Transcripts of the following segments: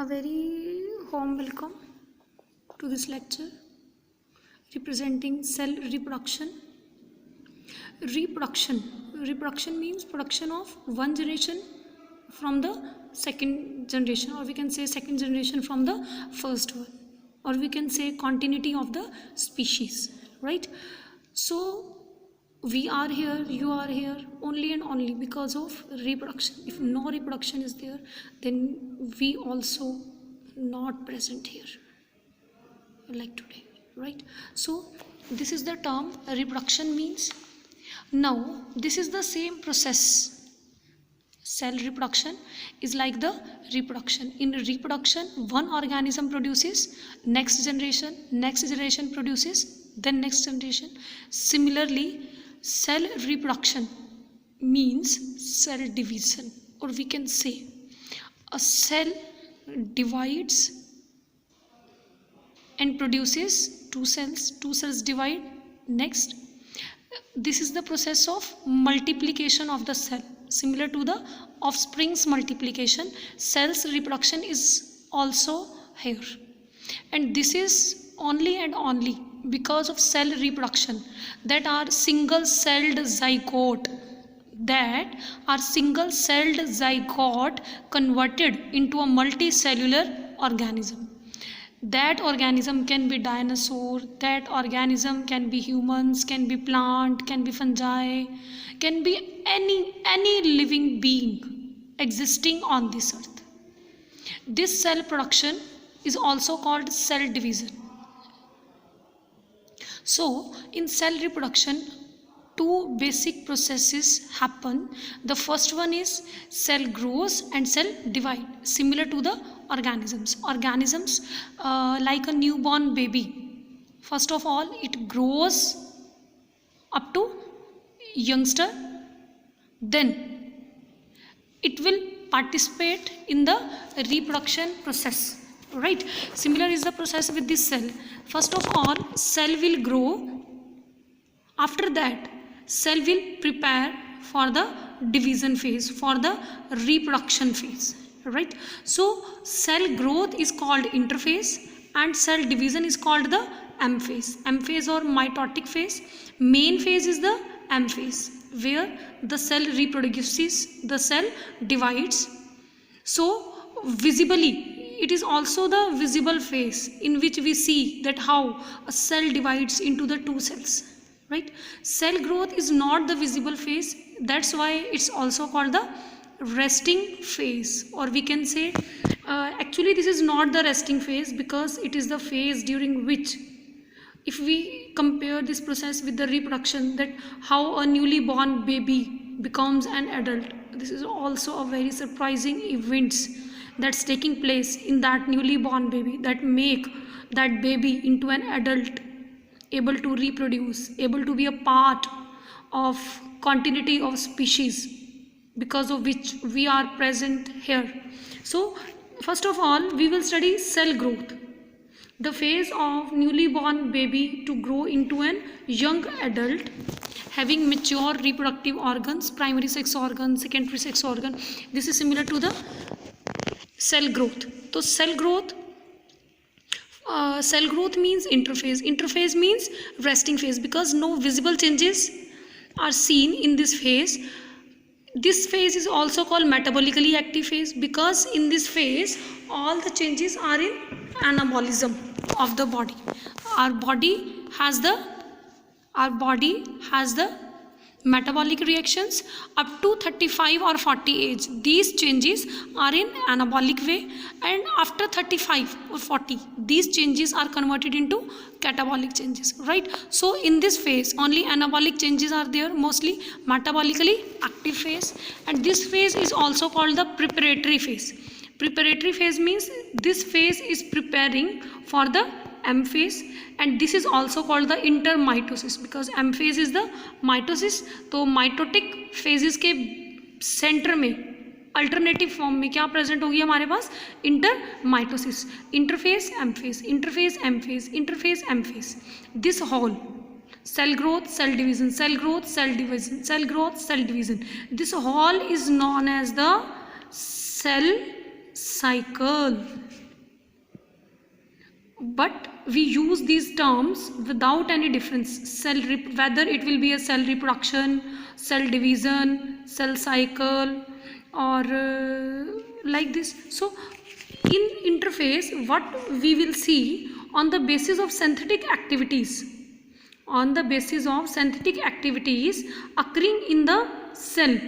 A very warm welcome to this lecture representing cell reproduction. Reproduction means production of one generation from the second generation, or we can say second generation from the first one, or we can say continuity of the species, right? So we are here, you are here only and only because of reproduction. If no reproduction is there, then we also not present here like today, right? So this is the term reproduction means. Now this is the same process. Cell reproduction is like the reproduction. In reproduction, one organism produces next generation produces then next generation. Similarly, cell reproduction means cell division, or we can say a cell divides and produces two cells divide. Next, this is the process of multiplication of the cell, similar to the offspring's multiplication. Cells reproduction is also here, and this is only and only because of cell reproduction that are single celled zygote converted into a multicellular organism. That organism can be dinosaur, that organism can be humans, can be plant, can be fungi, can be any living being existing on this earth. This cell production is also called cell division. So in cell reproduction, two basic processes happen. The first one is cell grows and cell divide, similar to the organisms like a newborn baby. First of all, it grows up to youngster, then it will participate in the reproduction process, right? Similar is the process with this cell. First of all, cell will grow. After that, cell will prepare for the division phase, for the reproduction phase, right? So cell growth is called interphase and cell division is called the M phase or mitotic phase. Main phase is the M phase, where the cell reproduces, the cell divides. So visibly, it is also the visible phase in which we see that how a cell divides into the two cells, right? Cell growth is not the visible phase, that's why it's also called the resting phase, or we can say actually this is not the resting phase, because it is the phase during which, if we compare this process with the reproduction, that how a newly born baby becomes an adult, this is also a very surprising events that's taking place in that newly born baby, that make that baby into an adult, able to reproduce, able to be a part of continuity of species, because of which we are present here. So first of all, we will study cell growth, the phase of newly born baby to grow into an young adult having mature reproductive organs, primary sex organ, secondary sex organ. This is similar to the cell growth. So cell growth means interphase means resting phase, because no visible changes are seen in this phase. This phase is also called metabolically active phase, because in this phase all the changes are in anabolism of the body. Our body has the metabolic reactions up to 35 or 40 age. These changes are in anabolic way, and after 35 or 40 these changes are converted into catabolic changes, right? So in this phase only anabolic changes are there, mostly metabolically active phase. And this phase is also called the preparatory phase. Preparatory phase means this phase is preparing for the M phase, and this is also called the intermitosis, because M phase is the mitosis. तो mitotic phases के centre में alternative form में क्या present होगी हमारे पास? Intermitosis. Interphase M phase, interphase M phase, interphase M phase. This whole cell growth, cell division, cell growth, cell division, cell growth, cell division, this whole is known as the cell cycle. but we use these terms without any difference. Whether it will be a cell reproduction, cell division, cell cycle, or like this. So in interphase, what we will see, on the basis of synthetic activities, occurring in the cell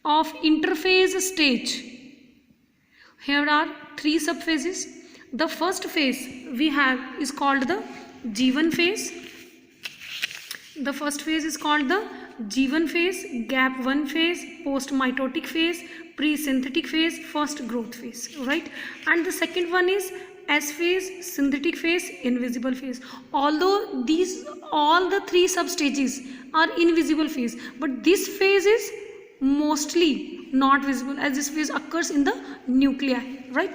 of interphase stage, here are three subphases. The first phase we have is called the G1 phase. The first phase is called the G1 phase, gap 1 phase, post mitotic phase, pre-synthetic phase, first growth phase, right? And the second one is S phase, synthetic phase, invisible phase. Although all the three substages are invisible phase, but this phase is mostly not visible, as this phase occurs in the nuclei, right?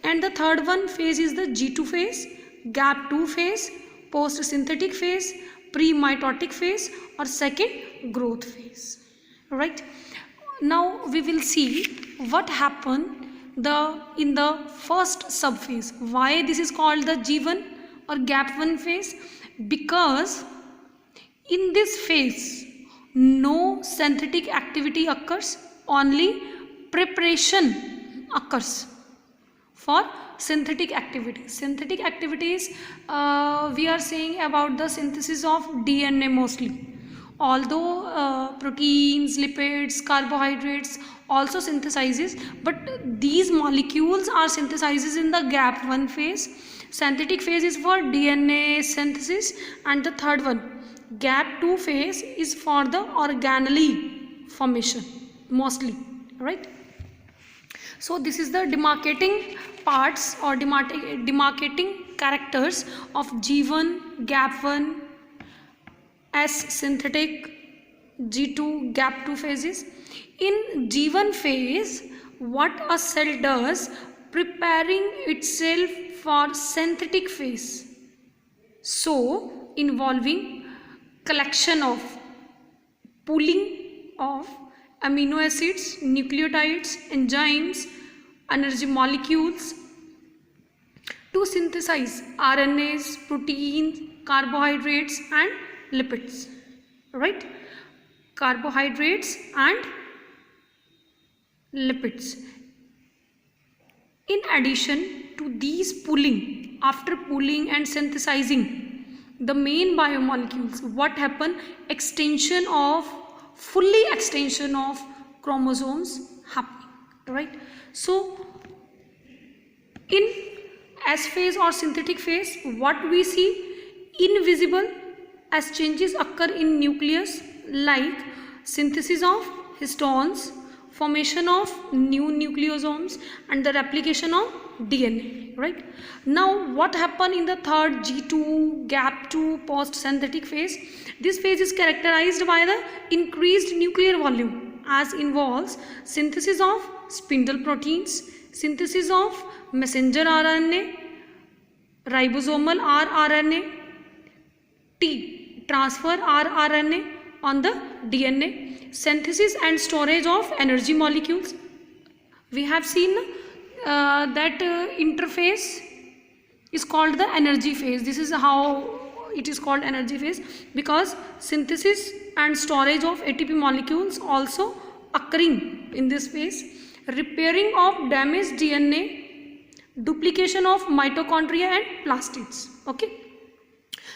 And the third one phase is the G2 phase, gap 2 phase, post synthetic phase, pre-mitotic phase, or second growth phase, right? Now we will see what happened in the first subphase. Why this is called the G1 or gap 1 phase? Because in this phase no synthetic activity occurs, only preparation occurs for synthetic activity. Synthetic activities, we are saying about the synthesis of DNA mostly. Although proteins, lipids, carbohydrates also synthesizes, but these molecules are synthesizes in the gap 1 phase. Synthetic phase is for DNA synthesis, and the third one, gap 2 phase, is for the organelle formation mostly, right? So this is the demarcating parts or demarcating characters of G1, gap 1, S synthetic, G2, gap 2 phases. In G1 phase, what a cell does, preparing itself for synthetic phase, so involving collection of, pooling of amino acids, nucleotides, enzymes, energy molecules to synthesize RNAs, proteins, carbohydrates and lipids, right? Carbohydrates and lipids. In addition to these pooling, after pooling and synthesizing the main biomolecules, what happen? Fully extension of chromosomes happening, right? So in S phase or synthetic phase, what we see? Invisible as changes occur in nucleus, like synthesis of histones, formation of new nucleosomes, and the replication of DNA, right? Now what happened in the third G2, gap 2, post synthetic phase? This phase is characterized by the increased nuclear volume, as involves synthesis of spindle proteins, synthesis of messenger RNA, ribosomal rRNA, transfer rRNA on the DNA, synthesis and storage of energy molecules. We have seen that interphase is called the energy phase. This is how it is called energy phase, because synthesis and storage of ATP molecules also occurring in this phase, repairing of damaged DNA, duplication of mitochondria and plastids. Okay,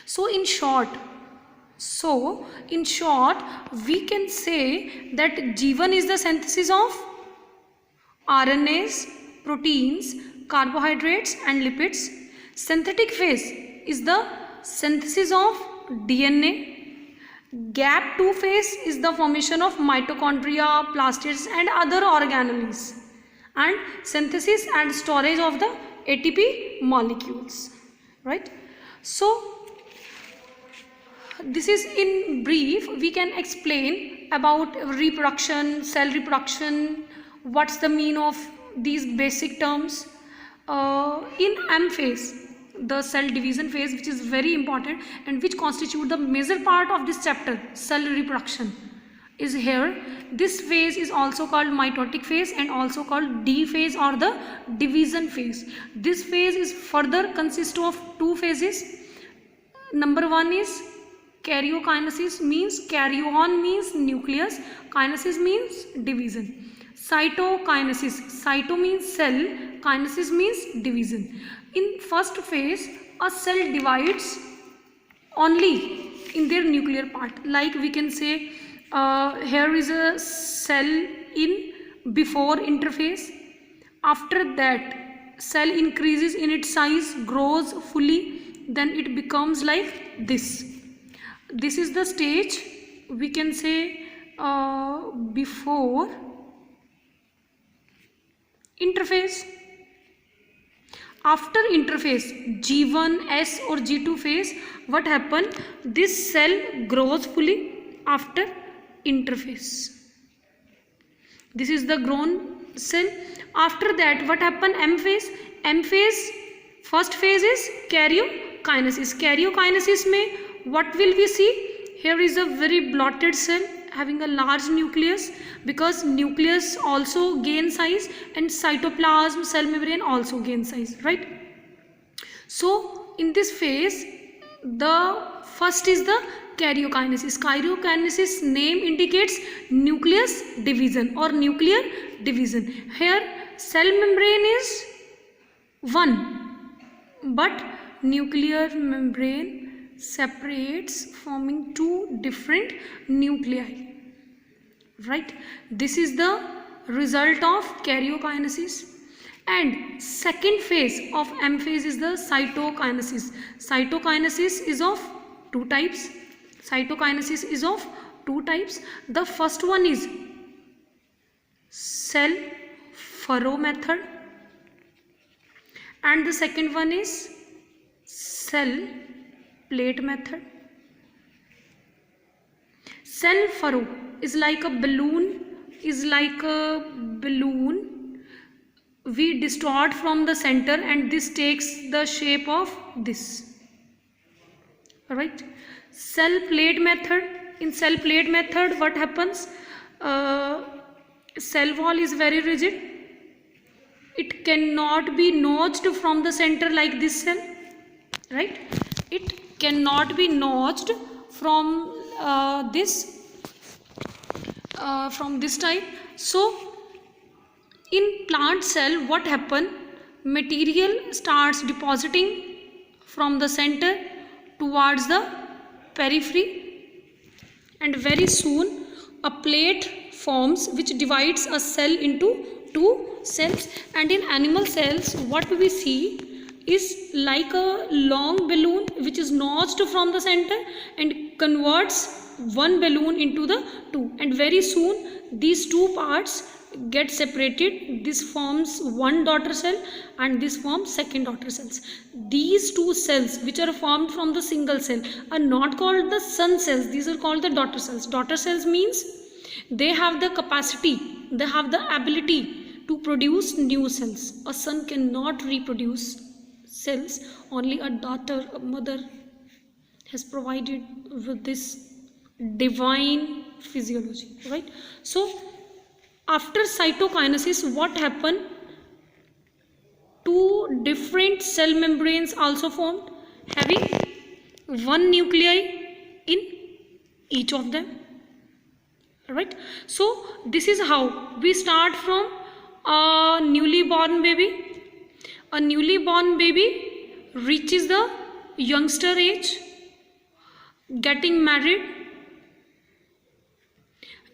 so in short, we can say that G1 is the synthesis of RNAs, proteins, carbohydrates and lipids. Synthetic phase is the synthesis of DNA. Gap 2 phase is the formation of mitochondria, plastids and other organelles, and synthesis and storage of the ATP molecules, right? So this is in brief. We can explain about reproduction, cell reproduction, what's the meaning of these basic terms. In M phase, the cell division phase, which is very important and which constitute the major part of this chapter, cell reproduction. is here. This phase is also called mitotic phase and also called D phase or the division phase. This phase is further consists of two phases. Number one is karyokinesis, means carry on means nucleus, kinesis means division. Cytokinesis, cyto means cell, kinesis means division. In first phase, a cell divides only in their nuclear part. Like we can say, here is a cell in before interphase. After that, cell increases in its size, grows fully, then it becomes like this. This is the stage, we can say, before interphase. After interphase, G1, S or G2 phase, what happened? This cell grows fully after interphase. This is the grown cell. After that, what happened? M phase. M phase, first phase is karyokinesis. Karyokinesis mein what will we see? Here is a very blotted cell having a large nucleus, because nucleus also gain size and cytoplasm, cell membrane also gain size, right? So in this phase, the first is the karyokinesis. Karyokinesis name indicates nucleus division or nuclear division. Here cell membrane is one, but nuclear membrane separates, forming two different nuclei, right? This is the result of karyokinesis. And second phase of M phase is the cytokinesis. Cytokinesis is of two types. Cytokinesis is of two types. The first one is cell furrow method, and the second one is cell plate method. Cell furrow is like a balloon, we distort from the center and this takes the shape of this. Alright. Cell plate method. In cell plate method, what happens? Cell wall is very rigid. It cannot be notched from the center like this cell, right? It cannot be notched from this type. So in plant cell, what happen? Material starts depositing from the center towards the periphery, and very soon a plate forms which divides a cell into two cells. And in animal cells, what we see is like a long balloon which is notched from the center and converts one balloon into the two, and very soon these two parts get separated. This forms one daughter cell and this forms second daughter cells. These two cells which are formed from the single cell are not called the son cells, these are called the daughter cells. Daughter cells means they have the capacity, they have the ability to produce new cells. A son cannot reproduce cells, only a daughter, a mother has provided with this divine physiology, right? So after cytokinesis, what happened? Two different cell membranes also formed, having one nuclei in each of them, right? So this is how we start from a newly born baby. A newly born baby reaches the youngster age, getting married,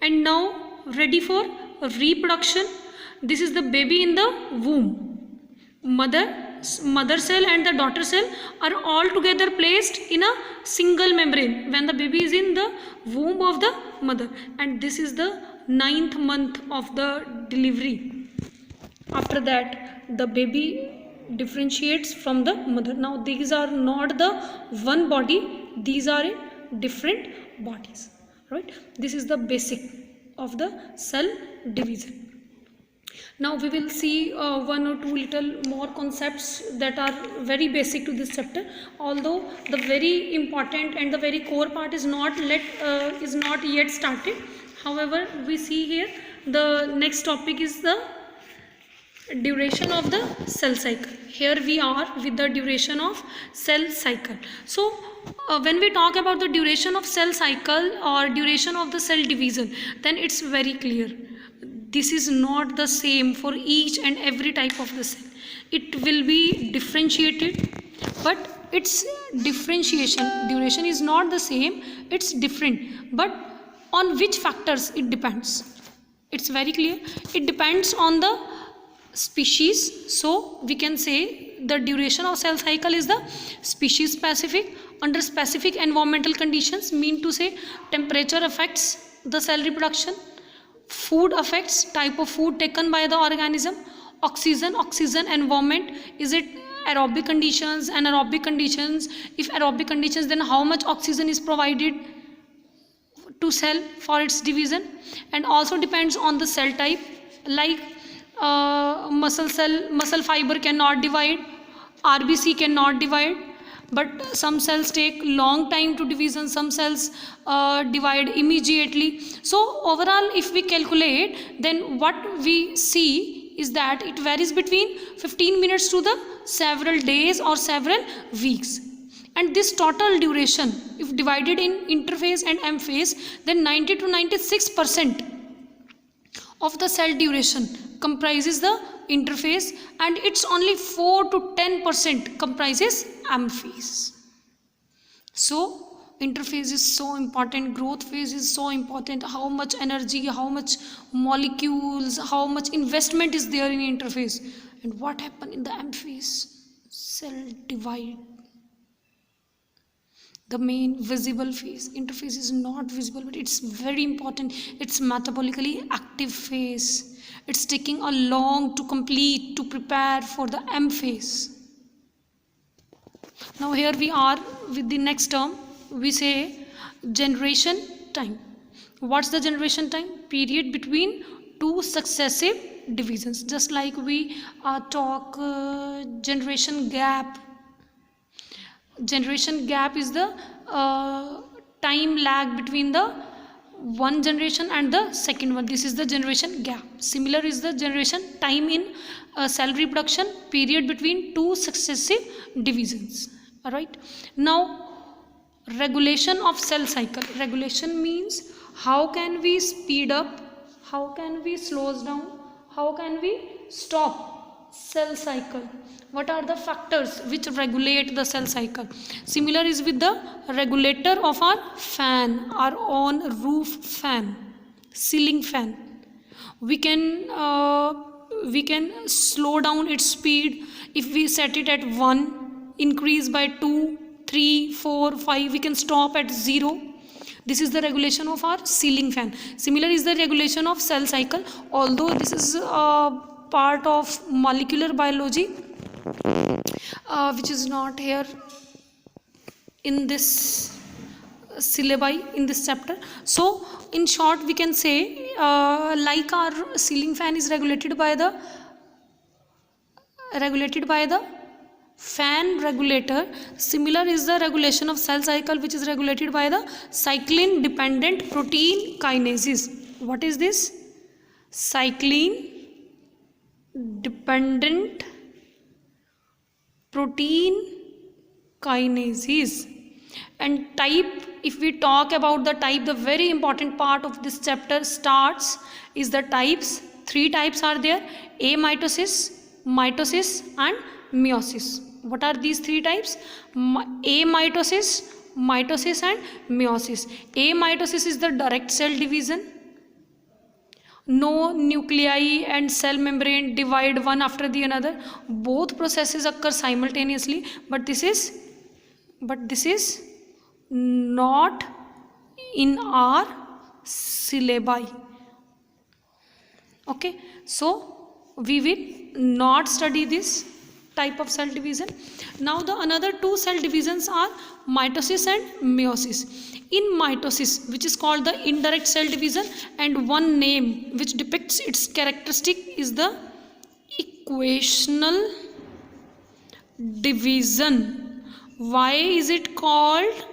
and now ready for reproduction. This is the baby in the womb. Mother cell and the daughter cell are all together placed in a single membrane when the baby is in the womb of the mother, and this is the 9th month of the delivery. After that, the baby differentiates from the mother. Now these are not the one body, these are in different bodies, right? This is the basic of the cell division. Now we will see one or two little more concepts that are very basic to this chapter, although the very important and the very core part is not yet started. However, we see here the next topic is the duration of the cell cycle. Here we are with the duration of cell cycle. So when we talk about the duration of cell cycle or duration of the cell division, then it's very clear. This is not the same for each and every type of the cell. It will be differentiated, but its differentiation duration is not the same, it's different. But on which factors it depends? It's very clear. It depends on the species. So we can say the duration of cell cycle is the species specific. Under specific environmental conditions, mean to say temperature affects the cell reproduction, food affects type of food taken by the organism, oxygen environment, is it aerobic conditions, anaerobic conditions? If aerobic conditions, then how much oxygen is provided to cell for its division. And also depends on the cell type, like muscle fiber cannot divide, RBC cannot divide, but some cells take long time to division, some cells divide immediately. So overall, if we calculate, then what we see is that it varies between 15 minutes to the several days or several weeks. And this total duration, if divided in interphase and M phase, then 90 to 96% of the cell duration comprises the interphase, and it's only 4 to 10% comprises M phase. So interphase is so important, growth phase is so important. How much energy, how much molecules, how much investment is there in interphase, and what happened in the M phase? Cell divide. The main visible phase. Interphase is not visible, but it's very important. It's metabolically active phase. It's taking a long to complete, to prepare for the M phase. Now here we are with the next term. We say generation time. What's the generation time? Period between two successive divisions. Just like we talk generation gap. Generation gap is the time lag between the one generation and the second one. This is the generation gap. Similar is the generation time in cell reproduction, period between two successive divisions. Alright. Now regulation of cell cycle. Regulation means how can we speed up, how can we slow down, how can we stop cell cycle. What are the factors which regulate the cell cycle? Similar is with the regulator of our fan, our own roof fan, ceiling fan. We can slow down its speed if we set it at 1, increase by 2, 3, 4, 5. We can stop at 0. This is the regulation of our ceiling fan. Similar is the regulation of cell cycle. Although this is part of molecular biology, which is not here in this syllabi in this chapter. So in short, we can say like our ceiling fan is regulated by the fan regulator, similar is the regulation of cell cycle, which is regulated by the cyclin dependent protein kinases. What is this? Cyclin dependent protein kinases. And type, if we talk about the type, the very important part of this chapter starts is the types. 3 types are there: amitosis, mitosis and meiosis. What are these 3 types? Amitosis, mitosis and meiosis. Amitosis is the direct cell division. No nuclei and cell membrane divide one after the another. Both processes occur simultaneously, but this is not in our syllabi. Okay, so we will not study this type of cell division. Now the another 2 cell divisions are mitosis and meiosis. In mitosis, which is called the indirect cell division, and one name which depicts its characteristic is the equational division. Why is it called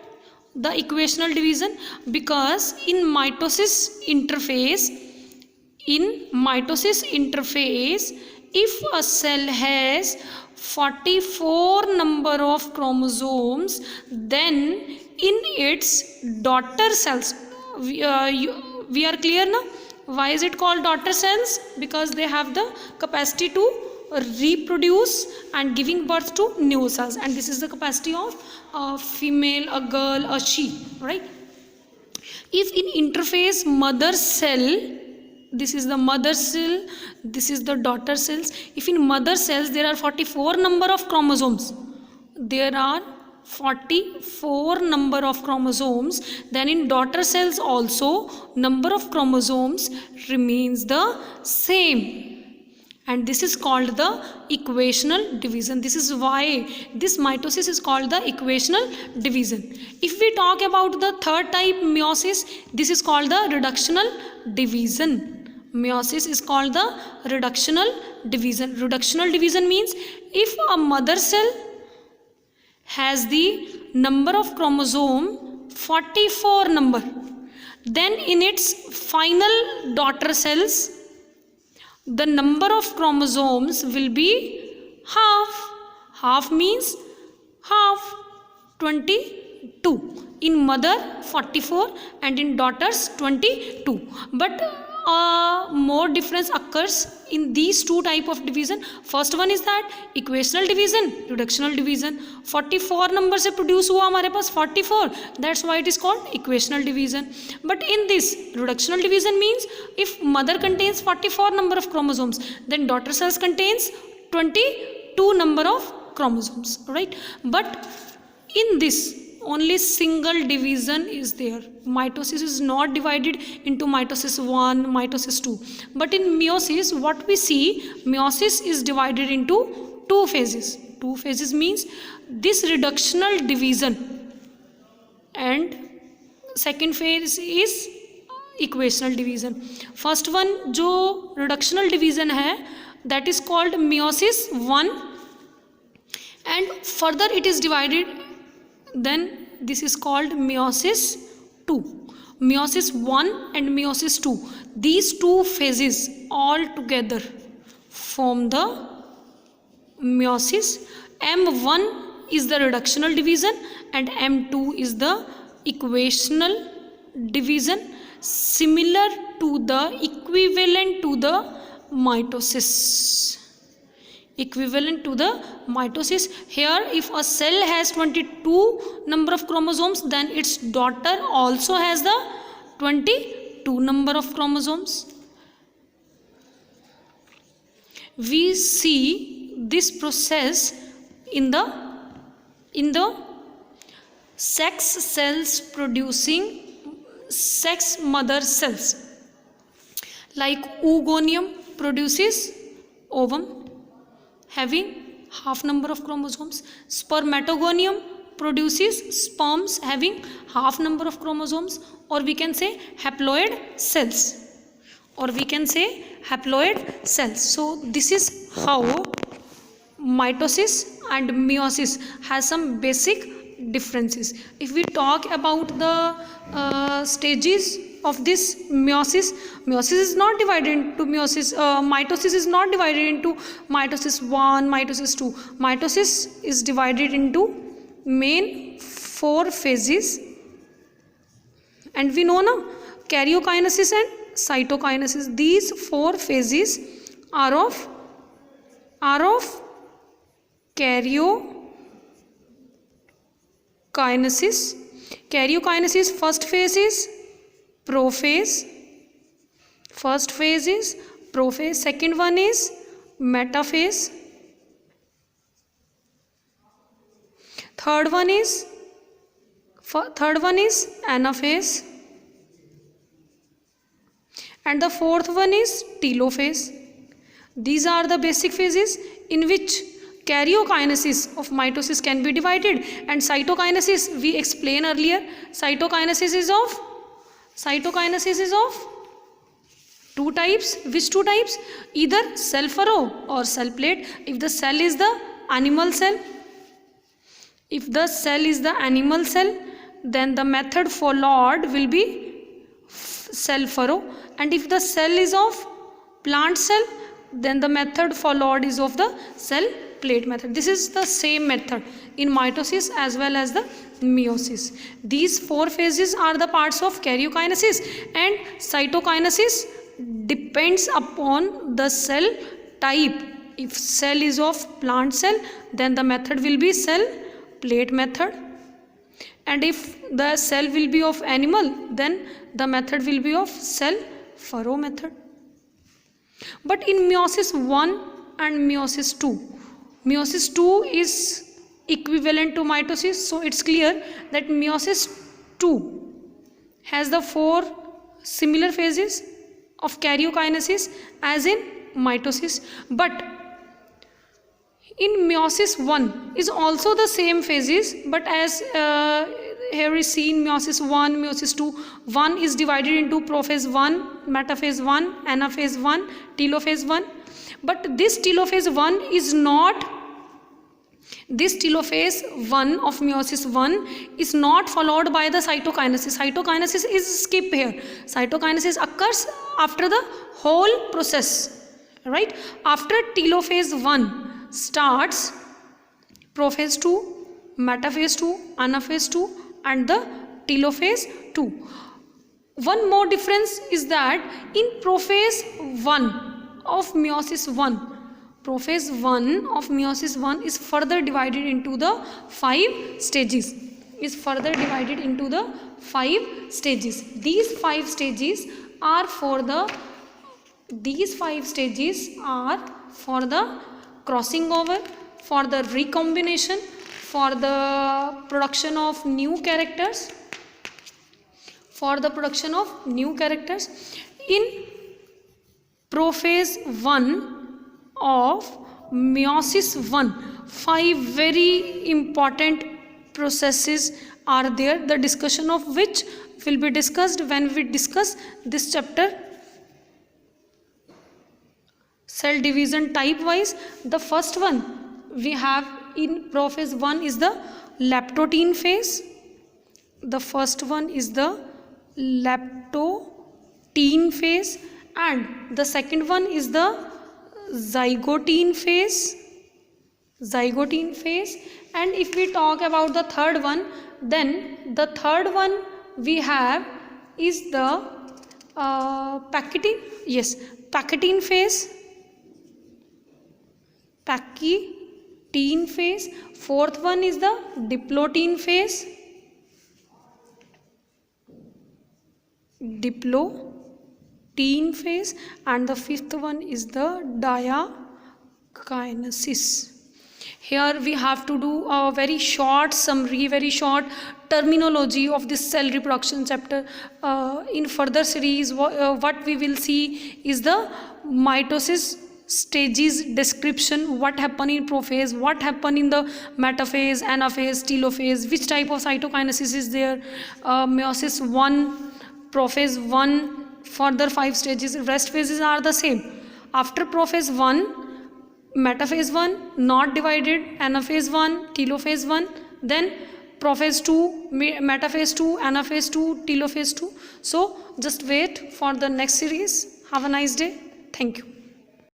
the equational division? Because in mitosis interphase, if a cell has 44 number of chromosomes, then in its daughter cells, we are clear now? Why is it called daughter cells? Because they have the capacity to reproduce and giving birth to new cells, and this is the capacity of a female, a girl, a she, right? If in interphase mother cell, this is the mother cell, this is the daughter cells. If in mother cells there are 44 number of chromosomes, there are 44 number of chromosomes, then in daughter cells also number of chromosomes remains the same, and this is called the equational division. This is why this mitosis is called the equational division. If we talk about the third type, meiosis, this is called the reductional division. Meiosis is called the reductional division. Reductional division means if a mother cell has the number of chromosome 44 number, then in its final daughter cells the number of chromosomes will be half. Half means half, 22. In mother 44 and in daughters 22. But more difference occurs in these two type of division. First one is that equational division, reductional division. 44 number से produce हुआ हमारे पास 44, that's why it is called equational division. But in this reductional division means if mother contains 44 number of chromosomes, then daughter cells contains 22 number of chromosomes, right? But in this only single division is there. Mitosis is not divided into mitosis 1, mitosis 2. But in meiosis, what we see, meiosis is divided into two phases. Two phases means this reductional division, and second phase is equational division. First one जो reductional division है, that is called meiosis 1, and further it is divided, then this is called meiosis 2. Meiosis 1 and meiosis 2, these two phases all together form the meiosis. M1 is the reductional division and M2 is the equational division, similar to the equivalent to the mitosis. Equivalent to the mitosis. Here if a cell has 22 number of chromosomes, then its daughter also has the 22 number of chromosomes. We see this process in the sex cells producing sex mother cells, like oogonium produces ovum having half number of chromosomes. Spermatogonium produces sperms having half number of chromosomes, or we can say haploid cells, So this is how mitosis and meiosis has some basic differences. If we talk about the stages of this meiosis is not divided into mitosis is not divided into mitosis 1, mitosis 2. Mitosis is divided into main 4 phases, and we know now karyokinesis and cytokinesis. These 4 phases are of karyokinesis. Karyokinesis, first phase is prophase. Second one is metaphase. Third one is anaphase, and the fourth one is telophase. These are the basic phases in which karyokinesis of mitosis can be divided, and cytokinesis we explained earlier. Cytokinesis is of two types. Which two types? Either cell furrow or cell plate. If the cell is the animal cell, then the method followed will be cell furrow, and if the cell is of plant cell, then the method followed is of the cell plate method. This is the same method in mitosis as well as the meiosis. These four phases are the parts of karyokinesis, and cytokinesis depends upon the cell type. If cell is of plant cell, then the method will be cell plate method, and if the cell will be of animal, then the method will be of cell furrow method. But in meiosis 1 and meiosis 2 is equivalent to mitosis, so it's clear that meiosis 2 has the four similar phases of karyokinesis as in mitosis. But in meiosis 1 is also the same phases, but as here is seen meiosis 1, meiosis 2, 1 is divided into prophase 1, metaphase 1, anaphase 1, telophase 1. But this telophase 1 is not, this telophase 1 of meiosis 1 is not followed by the cytokinesis. Cytokinesis is skip here. Cytokinesis occurs after the whole process, right? After telophase 1 starts prophase 2, metaphase 2, anaphase 2 and the telophase 2. One more difference is that in prophase 1 of meiosis 1, prophase 1 of meiosis 1 is further divided into the 5 stages. These 5 stages are for the crossing over, for the recombination, for the production of new characters, in prophase 1 of meiosis 1, 5 very important processes are there, the discussion of which will be discussed when we discuss this chapter cell division type wise. The first one we have in prophase 1 is the leptotene phase. The first one is the leptotene phase, and the second one is the zygotene phase. And if we talk about the third one, then the third one we have is the Pachytene phase. Fourth one is the diplotene phase. And the fifth one is the diakinesis. Here we have to do a very short summary, very short terminology of this cell reproduction chapter. In further series, what we will see is the mitosis stages description, what happened in prophase, what happened in the metaphase, anaphase, telophase, which type of cytokinesis is there, meiosis 1, prophase 1, further 5 stages, rest phases are the same. After prophase 1, metaphase 1 not divided, anaphase 1, telophase 1, then prophase 2, metaphase 2, anaphase 2, telophase 2. So just wait for the next series. Have a nice day. Thank you.